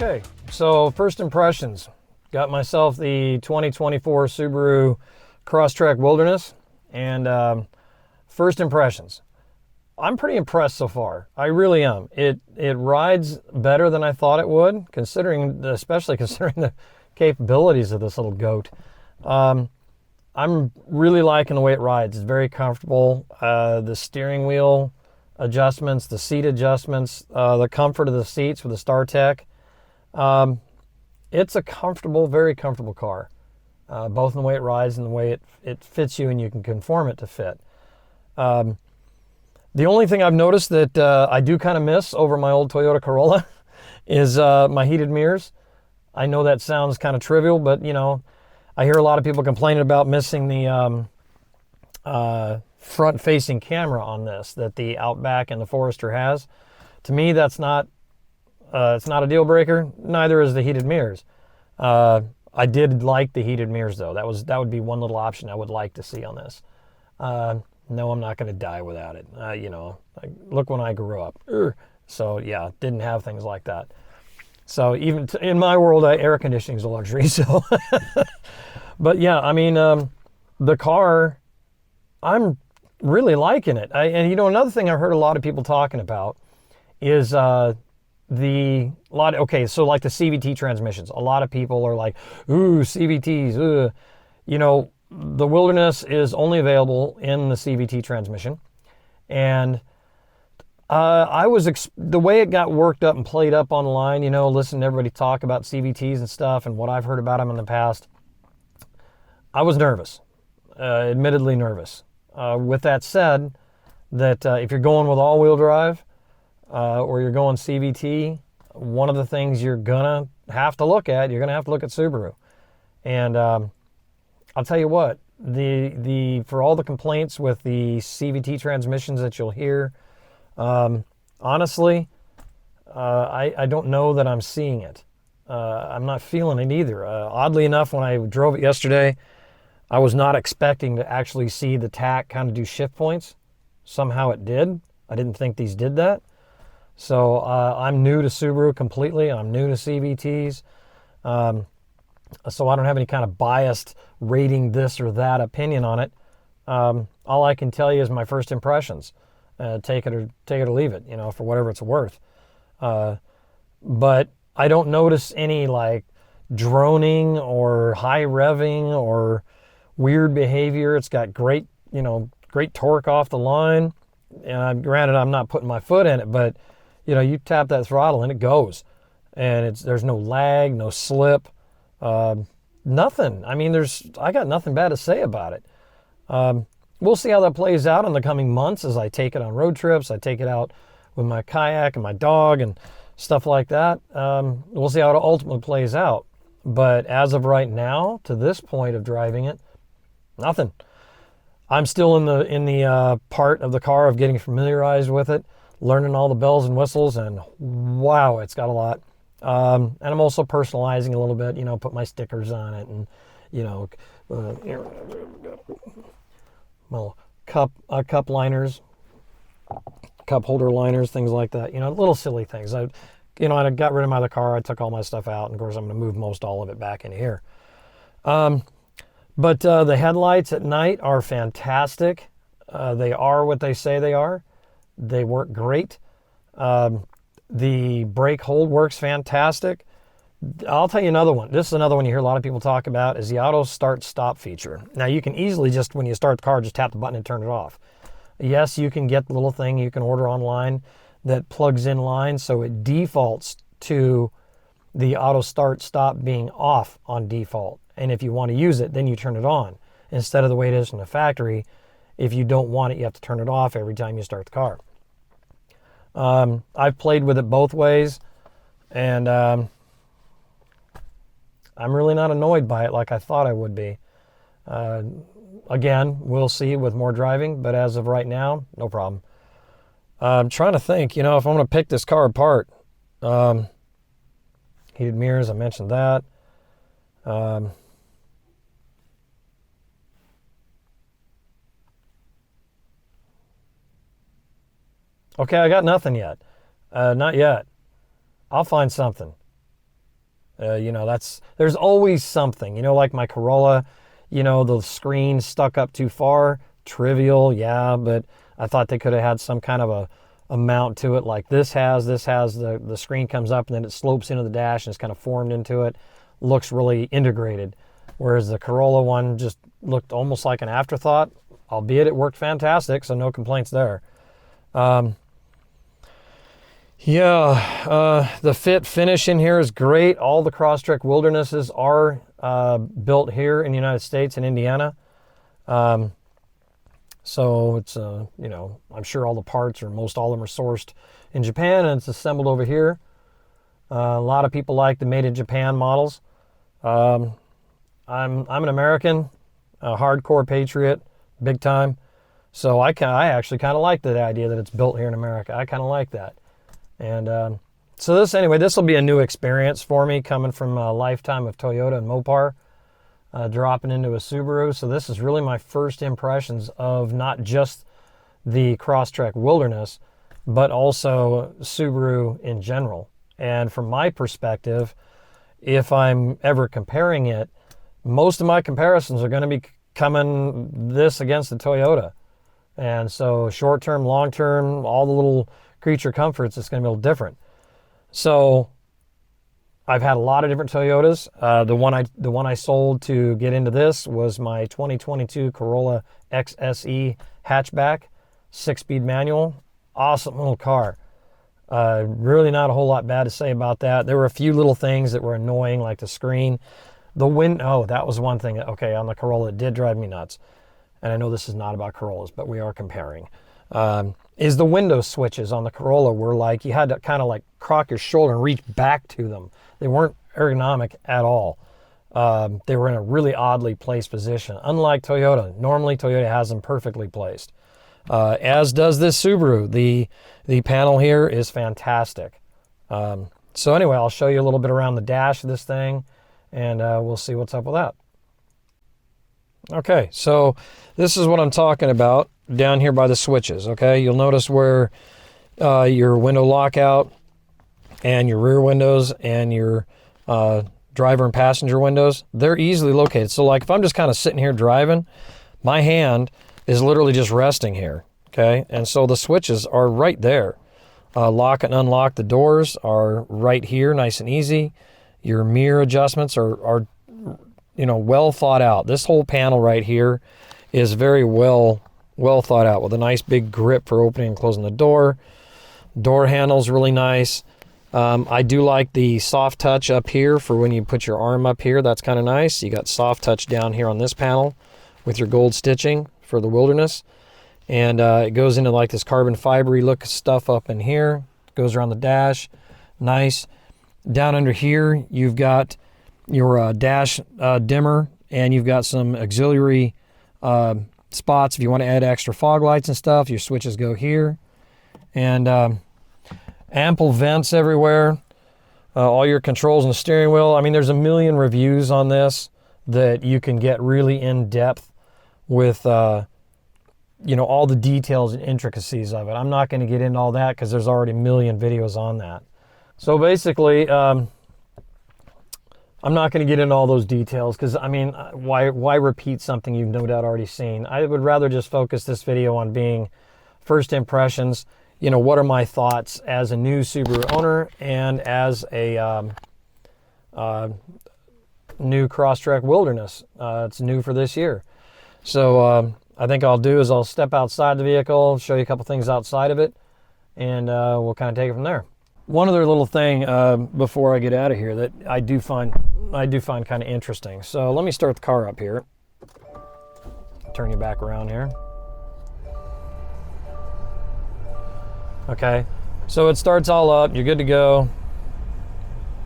Okay, so first impressions. Got myself the 2024 Subaru Crosstrek Wilderness, and first impressions. I'm pretty impressed so far. I really am. It rides better than I thought it would, especially considering the capabilities of this little goat. I'm really liking the way it rides. It's very comfortable. The steering wheel adjustments, the seat adjustments, the comfort of the seats with the StarTech. It's a comfortable, very comfortable car, both in the way it rides and the way it fits you, and you can conform it to fit. The only thing I've noticed that I do kind of miss over my old Toyota Corolla is my heated mirrors. I know that sounds kind of trivial, but you know, I hear a lot of people complaining about missing the front-facing camera on this that the Outback and the Forester has. To me, that's not it's not a deal breaker. Neither is the heated mirrors. I did like the heated mirrors though. That would be one little option I would like to see on this. No, I'm not going to die without it. Look when I grew up. So yeah, didn't have things like that. So even in my world, air conditioning is a luxury. So, but yeah, I mean, the car, I'm really liking it. Another thing I've heard a lot of people talking about is so like the CVT transmissions. A lot of people are like, ooh, CVTs, ooh. The Wilderness is only available in the CVT transmission. And the way it got worked up and played up online, listening to everybody talk about CVTs and stuff and what I've heard about them in the past, I was nervous, admittedly nervous. With that said, that if you're going with all-wheel drive or you're going CVT, one of the things you're going to have to look at Subaru. And I'll tell you what, for all the complaints with the CVT transmissions that you'll hear, honestly, I don't know that I'm seeing it. I'm not feeling it either. Oddly enough, when I drove it yesterday, I was not expecting to actually see the tack kind of do shift points. Somehow it did. I didn't think these did that. So I'm new to Subaru completely. I'm new to CVTs. So I don't have any kind of biased rating this or that opinion on it. All I can tell you is my first impressions. Take it or leave it, for whatever it's worth. But I don't notice any like droning or high revving or weird behavior. It's got great torque off the line. And granted, I'm not putting my foot in it, but you tap that throttle and it goes. And there's no lag, no slip. Nothing. I mean, I got nothing bad to say about it. We'll see how that plays out in the coming months as I take it on road trips. I take it out with my kayak and my dog and stuff like that. We'll see how it ultimately plays out. But as of right now, to this point of driving it, nothing. I'm still in the part of the car of getting familiarized with it, learning all the bells and whistles, and wow, it's got a lot. And I'm also personalizing a little bit, put my stickers on it and, well, cup liners, cup holder liners, things like that, little silly things. I got rid of my other car. I took all my stuff out, and of course I'm going to move all of it back into here. But the headlights at night are fantastic. They are what they say they are. They work great. The brake hold works fantastic. I'll tell you another one. This is another one you hear a lot of people talk about, is the auto start stop feature. Now you can easily just, when you start the car, just tap the button and turn it off. Yes, you can get the little thing you can order online that plugs in line, so it defaults to the auto start stop being off on default. And if you want to use it, then you turn it on. Instead of the way it is in the factory, if you don't want it, you have to turn it off every time you start the car. I've played with it both ways, and I'm really not annoyed by it like I thought I would be. Again, we'll see with more driving, but as of right now, no problem. I'm trying to think, if I'm going to pick this car apart. Heated mirrors, I mentioned that. Okay, I got nothing yet. Not yet. I'll find something. There's always something, like my Corolla, the screen stuck up too far, trivial, yeah, but I thought they could have had some kind of a mount to it like this has. The screen comes up and then it slopes into the dash and it's kind of formed into it. Looks really integrated. Whereas the Corolla one just looked almost like an afterthought, albeit it worked fantastic, so no complaints there. The fit finish in here is great. All the Crosstrek Wildernesses are built here in the United States, in Indiana. So it's, I'm sure all the parts, or most all of them, are sourced in Japan, and it's assembled over here. A lot of people like the made in Japan models. I'm an American, a hardcore patriot, big time. So I actually kind of like the idea that it's built here in America. I kind of like that. And so this will be a new experience for me, coming from a lifetime of Toyota and Mopar, dropping into a Subaru. So this is really my first impressions of not just the Crosstrek Wilderness, but also Subaru in general. And from my perspective, if I'm ever comparing it, most of my comparisons are going to be coming this against the Toyota. And so short-term, long-term, all the little creature comforts, it's going to be a little different. So I've had a lot of different Toyotas. The one I sold to get into this was my 2022 Corolla XSE hatchback, 6-speed manual. Awesome little car. Really not a whole lot bad to say about that. There were a few little things that were annoying, like the screen. That was one thing. Okay, on the Corolla, it did drive me nuts. And I know this is not about Corollas, but we are comparing. Is the window switches on the Corolla were like, you had to kind of like crock your shoulder and reach back to them. They weren't ergonomic at all. They were in a really oddly placed position. Unlike Toyota, normally Toyota has them perfectly placed. As does this Subaru. The panel here is fantastic. So anyway, I'll show you a little bit around the dash of this thing, and we'll see what's up with that. Okay, so this is what I'm talking about down here by the switches, okay? You'll notice where your window lockout and your rear windows and your driver and passenger windows, they're easily located. So like if I'm just kind of sitting here driving, my hand is literally just resting here, okay? And so the switches are right there. Lock and unlock the doors are right here, nice and easy. Your mirror adjustments are well thought out. This whole panel right here is very well thought out, with a nice big grip for opening and closing the door. Door handle's really nice. I do like the soft touch up here for when you put your arm up here. That's kind of nice. You got soft touch down here on this panel with your gold stitching for the Wilderness. And it goes into like this carbon fibery look stuff up in here. Goes around the dash. Nice. Down under here, you've got your dash dimmer, and you've got some auxiliary spots if you want to add extra fog lights and stuff. Your switches go here. And ample vents everywhere. All your controls on the steering wheel. I mean, there's a million reviews on this that you can get really in depth with all the details and intricacies of it. I'm not going to get into all that because there's already a million videos on that. So basically, I'm not going to get into all those details because, I mean, why repeat something you've no doubt already seen? I would rather just focus this video on being first impressions. What are my thoughts as a new Subaru owner and as a new Crosstrek Wilderness. It's new for this year. So I think I'll do is I'll step outside the vehicle, show you a couple things outside of it, and we'll kind of take it from there. One other little thing before I get out of here that I do find kind of interesting. So let me start the car up here. Turn you back around here. Okay, so it starts all up. You're good to go.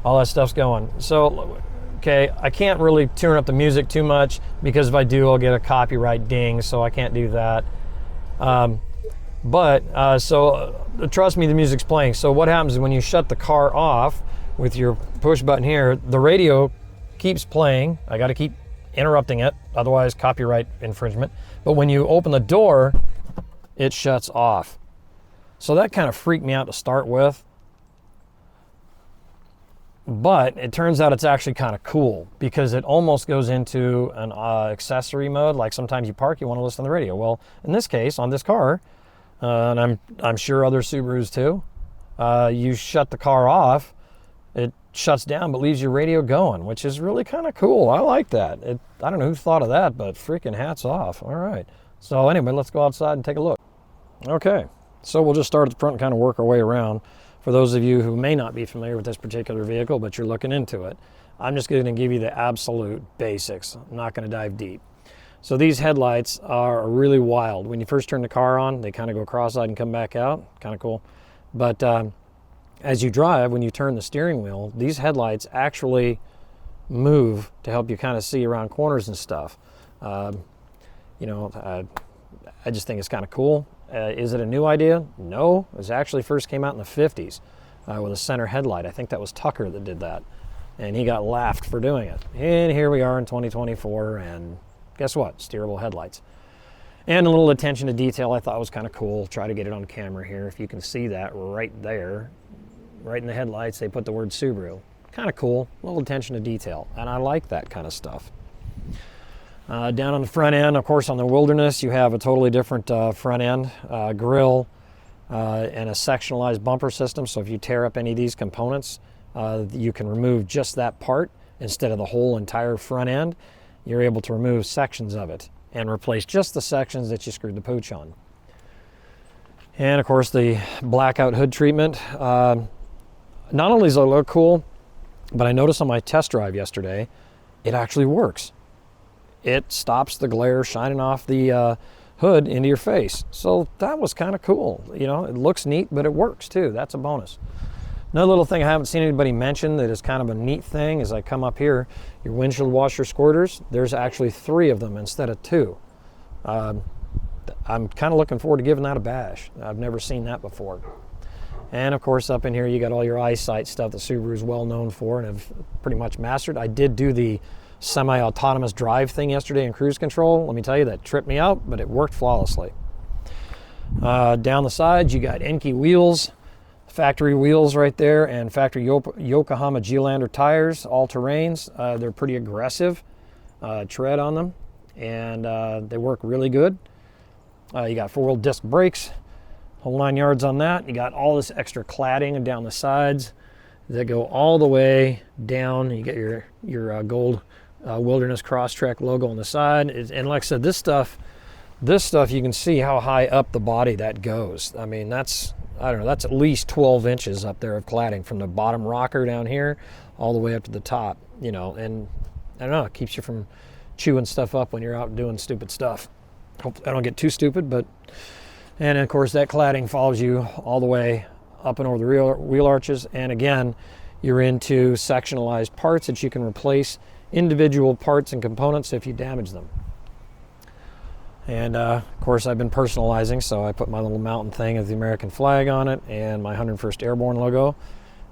All that stuff's going. So, okay, I can't really turn up the music too much because if I do, I'll get a copyright ding. So I can't do that. So trust me, the music's playing. So what happens is when you shut the car off with your push button here, the radio keeps playing. I got to keep interrupting it, otherwise copyright infringement. But when you open the door, it shuts off. So that kind of freaked me out to start with. But it turns out it's actually kind of cool because it almost goes into an accessory mode. Like sometimes you park, you want to listen to the radio. Well, in this case, on this car, and I'm sure other Subarus too, you shut the car off, it shuts down but leaves your radio going, which is really kind of cool. I like that. I don't know who thought of that, but freaking hats off. All right. So anyway, let's go outside and take a look. Okay, so we'll just start at the front and kind of work our way around. For those of you who may not be familiar with this particular vehicle, but you're looking into it, I'm just going to give you the absolute basics. I'm not going to dive deep. So these headlights are really wild. When you first turn the car on, they kind of go cross-eyed and come back out. Kind of cool. But as you drive, when you turn the steering wheel, these headlights actually move to help you kind of see around corners and stuff. I just think it's kind of cool. Is it a new idea? No. It actually first came out in the 50s with a center headlight. I think that was Tucker that did that. And he got laughed for doing it. And here we are in 2024, and guess what? Steerable headlights. And a little attention to detail I thought was kind of cool. Try to get it on camera here. If you can see that right there, right in the headlights, they put the word Subaru. Kind of cool. A little attention to detail. And I like that kind of stuff. Down on the front end, of course, on the Wilderness, you have a totally different front end, grille, and a sectionalized bumper system. So if you tear up any of these components, you can remove just that part instead of the whole entire front end. You're able to remove sections of it and replace just the sections that you screwed the pooch on. And of course, the blackout hood treatment. Not only does it look cool, but I noticed on my test drive yesterday, it actually works. It stops the glare shining off the hood into your face. So that was kind of cool. You know, it looks neat, but it works too. That's a bonus. Another little thing I haven't seen anybody mention that is kind of a neat thing is I come up here, your windshield washer squirters, there's actually 3 of them instead of 2. I'm kind of looking forward to giving that a bash. I've never seen that before. And of course up in here you got all your eyesight stuff that Subaru is well known for and have pretty much mastered. I did do the semi-autonomous drive thing yesterday in cruise control. Let me tell you, that tripped me out, but it worked flawlessly. Down the sides, you got Enkei wheels, factory wheels right there, and factory Yokohama Geolander tires, all terrains. They're pretty aggressive tread on them, and they work really good. You got 4-wheel disc brakes, whole 9 yards on that. You got all this extra cladding down the sides that go all the way down. You get your gold Wilderness Crosstrek logo on the side. And like I said, this stuff you can see how high up the body that goes. I mean, that's at least 12 inches up there of cladding from the bottom rocker down here all the way up to the top, you know, and I don't know, it keeps you from chewing stuff up when you're out doing stupid stuff. Hope I don't get too stupid, and of course that cladding follows you all the way up and over the rear wheel arches. And again, you're into sectionalized parts that you can replace individual parts and components if you damage them. And of course I've been personalizing, so I put my little mountain thing of the American flag on it and my 101st Airborne logo,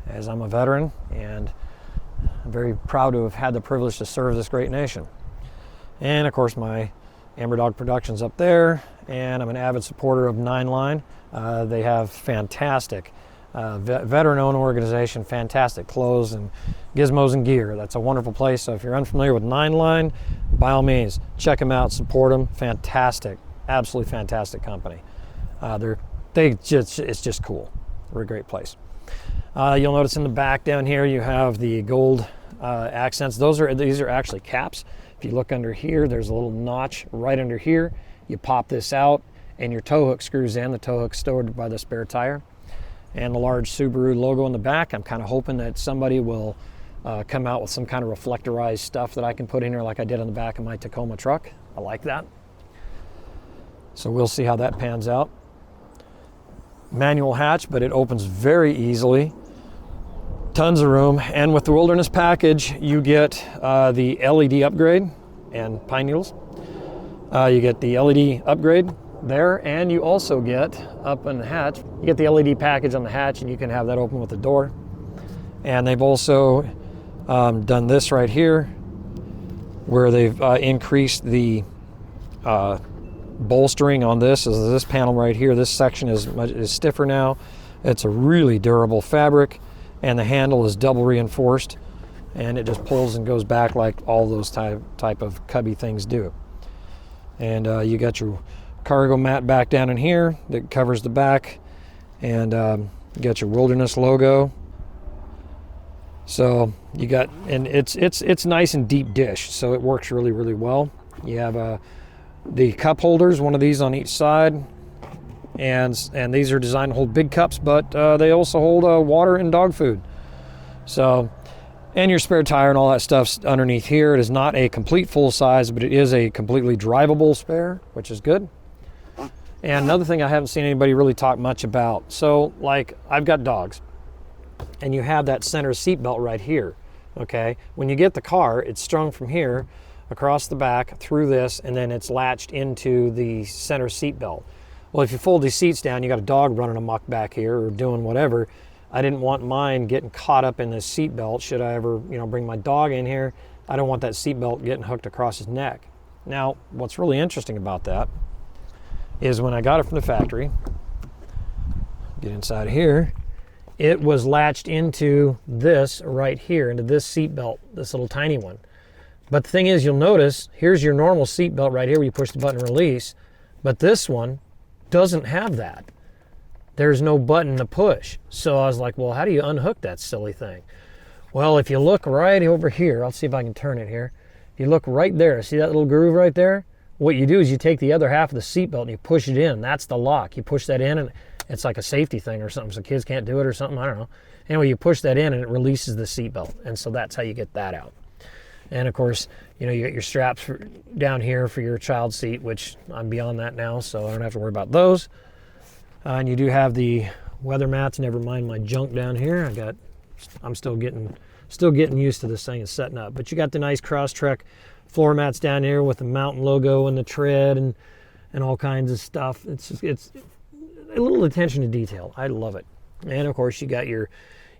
as I'm a veteran and I'm very proud to have had the privilege to serve this great nation. And of course my Amber Dog Productions up there, and I'm an avid supporter of 9 Line. They have fantastic veteran-owned organization, fantastic clothes and gizmos and gear. That's a wonderful place. So if you're unfamiliar with 9 Line, by all means, check them out, support them. Fantastic, absolutely fantastic company. It's just cool. They're a great place. You'll notice in the back down here you have the gold accents. These are actually caps. If you look under here, there's a little notch right under here. You pop this out and your tow hook screws in. The tow hook's stored by the spare tire. And the large Subaru logo in the back. I'm kind of hoping that somebody will come out with some kind of reflectorized stuff that I can put in here like I did on the back of my Tacoma truck. I like that. So we'll see how that pans out. Manual hatch, but it opens very easily. Tons of room. And with the Wilderness package, you get the LED upgrade and pine needles. You get the LED upgrade there, and you also get up in the hatch, you get the LED package on the hatch, and you can have that open with the door. And they've also done this right here, where they've increased the bolstering on this. Is this panel right here. This section is stiffer now. It's a really durable fabric, and the handle is double reinforced, and it just pulls and goes back like all those type of cubby things do. And you got your cargo mat back down in here that covers the back, and you got your Wilderness logo. So you got, and it's nice and deep dish, so it works really, really well. You have the cup holders, one of these on each side, and these are designed to hold big cups, but they also hold water and dog food. So, and your spare tire and all that stuff's underneath here. It is not a complete full size, but it is a completely drivable spare, which is good. And another thing I haven't seen anybody really talk much about. So, like, I've got dogs, and you have that center seat belt right here, okay? When you get the car, it's strung from here across the back through this, and then it's latched into the center seat belt. Well, if you fold these seats down, you got a dog running amok back here or doing whatever. I didn't want mine getting caught up in this seat belt. Should I ever, bring my dog in here, I don't want that seat belt getting hooked across his neck. Now, what's really interesting about that is when I got it from the factory, get inside of here, it was latched into this right here, into this seat belt, this little tiny one. But the thing is, you'll notice, here's your normal seat belt right here where you push the button and release, but this one doesn't have that. There's no button to push. So I was like, well, how do you unhook that silly thing? Well, if you look right over here, I'll see if I can turn it here. If you look right there, see that little groove right there? What you do is you take the other half of the seat belt and you push it in. That's the lock. You push that in, and it's like a safety thing or something, so kids can't do it or something, I don't know. Anyway, you push that in and it releases the seat belt, and so that's how you get that out. And of course, you got your straps down here for your child seat, which I'm beyond that now, so I don't have to worry about those. And you do have the weather mats. Never mind my junk down here. I'm still getting used to this thing and setting up. But you got the nice Crosstrek floor mats down here with the mountain logo and the tread and all kinds of stuff. It's a little attention to detail. I love it. And of course, you got your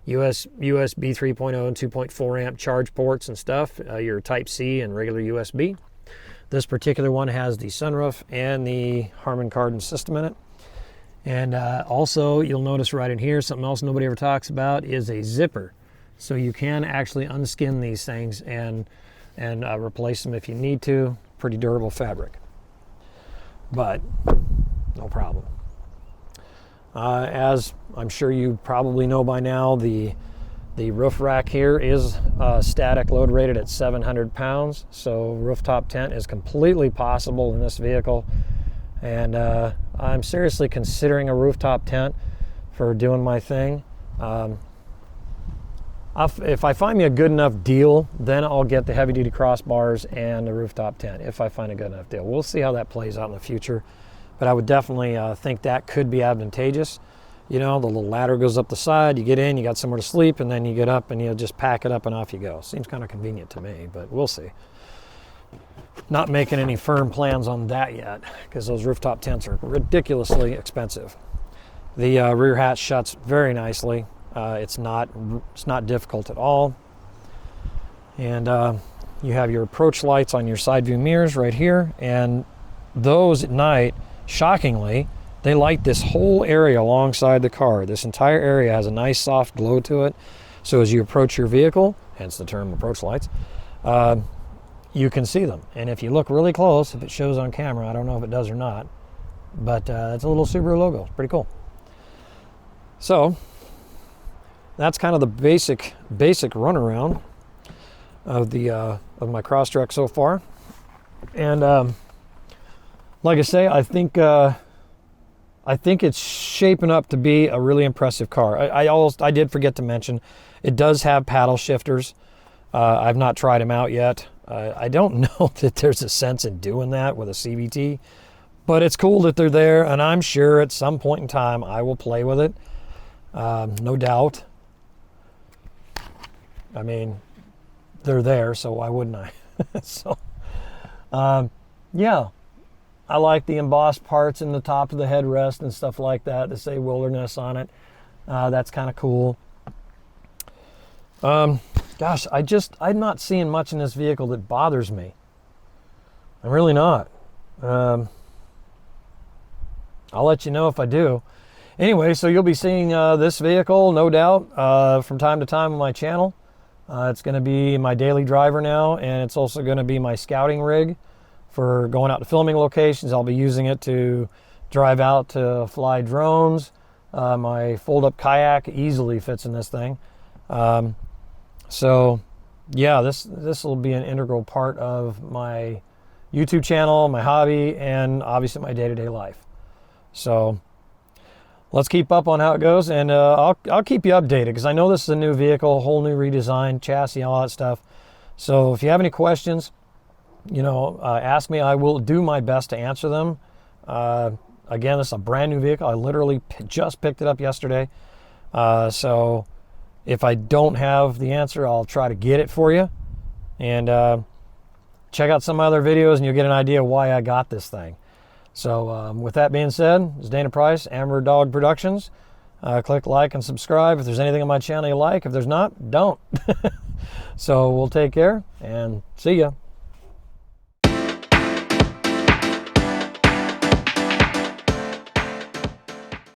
USB 3.0 and 2.4 amp charge ports and stuff, your Type-C and regular USB. This particular one has the sunroof and the Harman Kardon system in it. And also, you'll notice right in here, something else nobody ever talks about is a zipper. So you can actually unskin these things and replace them if you need to. Pretty durable fabric, but no problem. As I'm sure you probably know by now, the roof rack here is static load rated at 700 pounds. So rooftop tent is completely possible in this vehicle. And I'm seriously considering a rooftop tent for doing my thing. If I find me a good enough deal, then I'll get the heavy duty crossbars and the rooftop tent, if I find a good enough deal. We'll see how that plays out in the future. But I would definitely think that could be advantageous. The little ladder goes up the side, you get in, you got somewhere to sleep, and then you get up and you just pack it up and off you go. Seems kind of convenient to me, but we'll see. Not making any firm plans on that yet, because those rooftop tents are ridiculously expensive. The rear hatch shuts very nicely. It's not difficult at all. And you have your approach lights on your side view mirrors right here, and those at night, shockingly, they light this whole area alongside the car. This entire area has a nice soft glow to it. So as you approach your vehicle, hence the term approach lights, you can see them. And if you look really close, if it shows on camera, I don't know if it does or not, but it's a little Subaru logo. It's pretty cool. So that's kind of the basic runaround of my Crosstrek so far. And like I say, I think it's shaping up to be a really impressive car. I did forget to mention, it does have paddle shifters. I've not tried them out yet. I don't know that there's a sense in doing that with a CVT, but it's cool that they're there, and I'm sure at some point in time I will play with it. No doubt. I mean, they're there, so why wouldn't I? So, yeah. I like the embossed parts in the top of the headrest and stuff like that that say Wilderness on it. That's kind of cool. Gosh, I'm not seeing much in this vehicle that bothers me. I'm really not. I'll let you know if I do. Anyway, so you'll be seeing this vehicle, no doubt, from time to time on my channel. It's going to be my daily driver now, and it's also going to be my scouting rig for going out to filming locations. I'll be using it to drive out to fly drones. My fold-up kayak easily fits in this thing. So yeah, this will be an integral part of my YouTube channel, my hobby, and obviously my day-to-day life. So let's keep up on how it goes, and I'll keep you updated, because I know this is a new vehicle, whole new redesign, chassis, all that stuff. So if you have any questions, ask me. I will do my best to answer them. Again, this is a brand new vehicle. I literally just picked it up yesterday. So if I don't have the answer, I'll try to get it for you. And check out some other videos and you'll get an idea why I got this thing. So with that being said, this is Dana Price, Amber Dog Productions. Click like and subscribe if there's anything on my channel you like. If there's not, don't. So we'll take care and see ya.